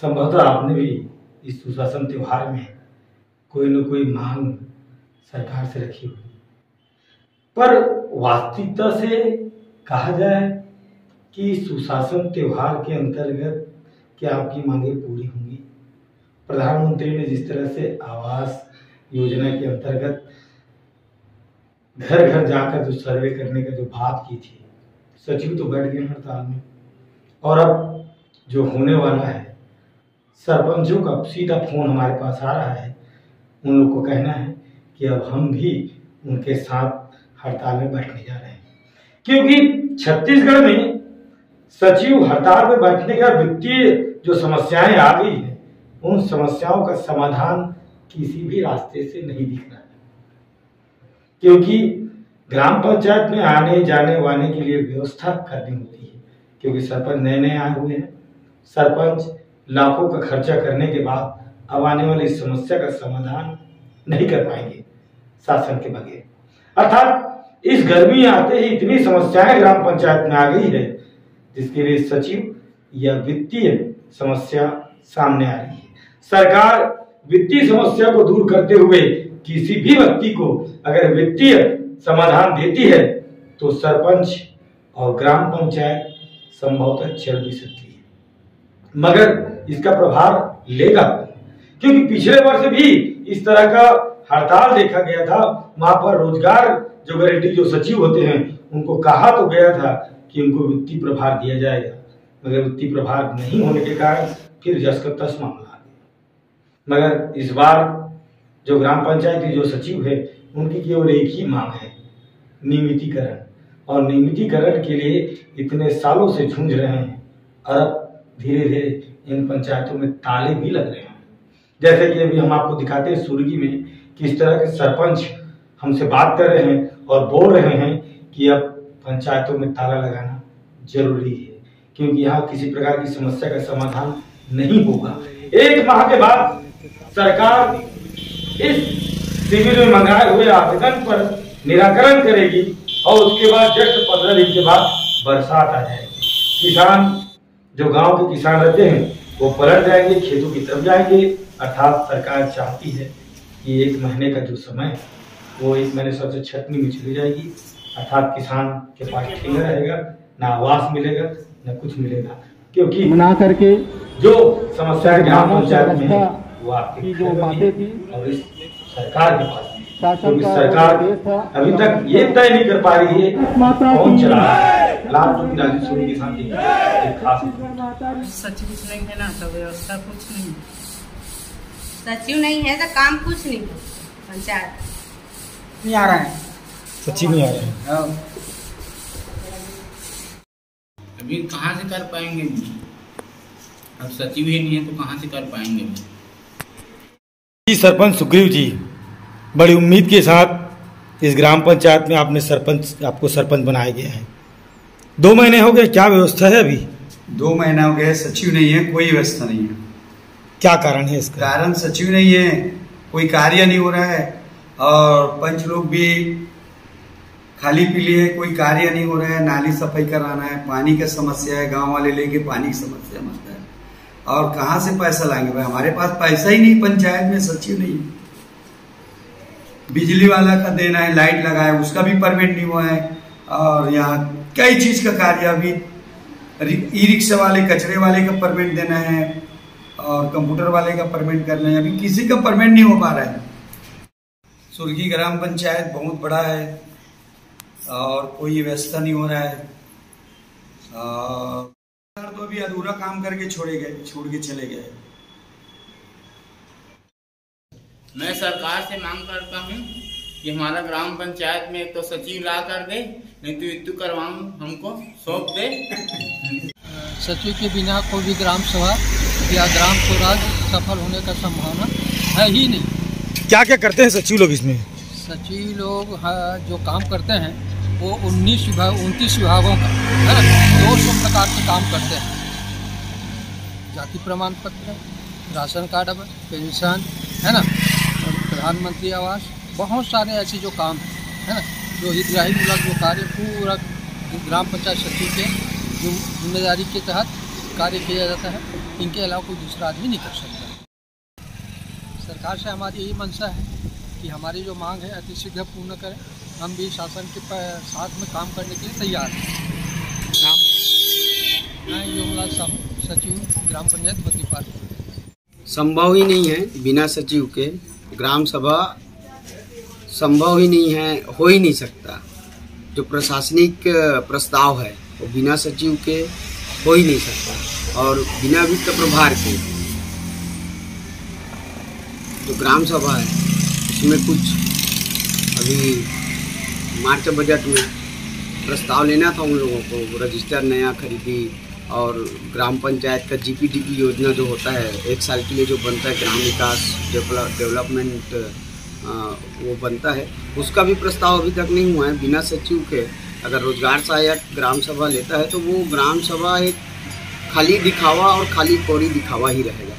संभवतः आपने भी इस सुशासन त्योहार में कोई न कोई मांग सरकार से रखी होगी, पर वास्तविकता से कहा जाए कि सुशासन त्योहार के अंतर्गत क्या आपकी मांगें पूरी होंगी? प्रधानमंत्री ने जिस तरह से आवास योजना के अंतर्गत घर घर जाकर जो सर्वे करने का जो बात की थी, सचिव तो बैठ गए हड़ताल में, और अब जो होने वाला है सरपंचों का सीधा फोन हमारे पास आ रहा है। उन लोग को कहना है कि अब हम भी उनके साथ हड़ताल में बैठने जा रहे हैं, क्योंकि छत्तीसगढ़ में सचिव हड़ताल में बैठने का वित्तीय जो समस्याएं आ गई हैं, उन समस्याओं का समाधान किसी भी रास्ते से नहीं दिख रहा है, क्योंकि ग्राम पंचायत में आने जाने वाने के लिए व्यवस्था करनी होती है, क्योंकि सरपंच नए नए आए हुए हैं। सरपंच लाखों का खर्चा करने के बाद अब आने वाली इस समस्या का समाधान नहीं कर पाएंगे शासन के बगैर। अर्थात इस गर्मी आते ही इतनी समस्याएं ग्राम पंचायत में आ गई है, जिसके लिए सचिव या वित्तीय समस्या सामने आ रही है। सरकार वित्तीय समस्या को दूर करते हुए किसी भी व्यक्ति को अगर वित्तीय समाधान देती है तो सरपंच और ग्राम पंचायत संभवतः चल भी सकती है, मगर इसका प्रभाव लेगा, क्योंकि पिछले वर्ष भी इस तरह का हड़ताल देखा गया था। वहां पर रोजगार जो गारंटी जो सचिव होते हैं उनको कहा तो गया था कि उनको वित्तीय प्रभार दिया जाएगा, मगर वित्तीय प्रभार नहीं होने के कारण फिर जस का तस मामला आ गया। मगर इस बार जो ग्राम पंचायत के जो सचिव है उनकी केवल एक ही मांग है, नियमितीकरण, और नियमितीकरण के लिए इतने सालों से जूझ रहे हैं और अब धीरे धीरे इन पंचायतों में ताले भी लग रहे हैं। जैसे कि अभी हम आपको दिखाते हैं सुर्गी में किस तरह के सरपंच हमसे बात कर रहे हैं और बोल रहे हैं कि अब पंचायतों में ताला लगाना जरूरी है, क्योंकि यहाँ किसी प्रकार की समस्या का समाधान नहीं होगा। 1 माह के बाद सरकार इस शिविर में मंगाए हुए आवेदन पर निराकरण करेगी और उसके बाद जस्ट 15 दिन के बाद बरसात आ जाएगी। किसान जो गांव के किसान रहते हैं वो पलट जाएंगे, खेतों की तरफ जाएंगे। अर्थात सरकार चाहती है कि 1 महीने का जो समय है वो 1 महीने सबसे छटनी में चली जाएगी। अर्थात किसान के पास ठेला रहेगा, ना आवास मिलेगा ना कुछ मिलेगा, क्योंकि मना करके जो समस्या ग्राम पंचायत में है वो आपकी जो बातें थी और इस सरकार के पास, शासन का सरकार अभी तक ये तय नहीं कर पा रही है कौन चला रहा है। लाभ चूंकि राजस्व के साथ एक खास सचिव नहीं है ना, तो व्यवस्था कुछ नहीं, सचिव नहीं है तो काम कुछ नहीं, पंचायत नहीं आ रहा है, सचिव नहीं आ रहे हैं। अभी कहाँ से कर पाएंगे? अब सचिव ही नहीं है तो कहाँ से कर पाएंगे? जी सरपंच सुग्रीव जी, बड़ी उम्मीद के साथ इस ग्राम पंचायत में आपको सरपंच बनाया गया है। 2 महीने हो गए, क्या व्यवस्था है अभी? 2 महीना हो गया, सचिव नहीं है, कोई व्यवस्था नहीं है। क्या कारण है इसका? कारण सचिव नहीं है, कोई कार्य नहीं हो रहा है, और पंच लोग भी खाली पीली है, कोई कार्य नहीं हो रहा है। नाली सफाई कराना है, पानी का समस्या है, गांव वाले लेके पानी की समस्या मसला है, और कहाँ से पैसा लाएंगे भाई? हमारे पास पैसा ही नहीं, पंचायत में सचिव नहीं। बिजली वाला का देना है, लाइट लगाए उसका भी परमिट नहीं हुआ है, और यहाँ कई चीज का कार्य अभी ई रिक्शा वाले कचरे वाले का परमिट देना है और कंप्यूटर वाले का परमिट करना है, अभी किसी का परमिट नहीं हो पा रहा है। सुर्गी ग्राम पंचायत बहुत बड़ा है और कोई व्यवस्था नहीं हो रहा है, तो अभी अधूरा काम करके छोड़ के चले गए। मैं सरकार से मांग करता हूँ कि हमारा ग्राम पंचायत में तो सचिव ला कर दे, नहीं तो इतु करवाऊँ हमको सौंप दे। सचिव के बिना कोई भी ग्राम सभा या ग्राम स्वराज सफल होने का संभावना है ही नहीं। क्या क्या करते हैं सचिव लोग इसमें? सचिव लोग जो काम करते हैं वो 29 विभागों का है ना, 200 प्रकार के काम करते हैं। जाति प्रमाण पत्र, राशन कार्ड, पेंशन है ना, और प्रधानमंत्री आवास, बहुत सारे ऐसे जो काम है ना, जो हितग्राही मूलक जो कार्य पूरा ग्राम पंचायत सचिव के जिम्मेदारी के तहत कार्य किया जाता है, इनके अलावा कोई दूसरा आदमी नहीं कर सकता। सरकार से हमारी यही मंशा है कि हमारी जो मांग है अति शीघ्र पूर्ण करें। हम भी शासन के साथ में काम करने के लिए तैयार हैं। नाम मैं योगलाल साहू, सचिव ग्राम पंचायत बद्रीपाल। संभव ही नहीं है बिना सचिव के ग्राम सभा, संभव ही नहीं है, हो ही नहीं सकता। जो प्रशासनिक प्रस्ताव है वो बिना सचिव के हो ही नहीं सकता, और बिना वित्त प्रभार के जो ग्राम सभा है उसमें कुछ अभी मार्च बजट में प्रस्ताव लेना था उन लोगों को, रजिस्टर नया खरीदी और ग्राम पंचायत का जीपीडीपी योजना जो होता है 1 साल के लिए जो बनता है, ग्राम विकास डेवलपमेंट वो बनता है, उसका भी प्रस्ताव अभी तक नहीं हुआ है। बिना सचिव के अगर रोजगार सहायक ग्राम सभा लेता है तो वो ग्राम सभा एक खाली दिखावा और खाली कोरी दिखावा ही रहेगा।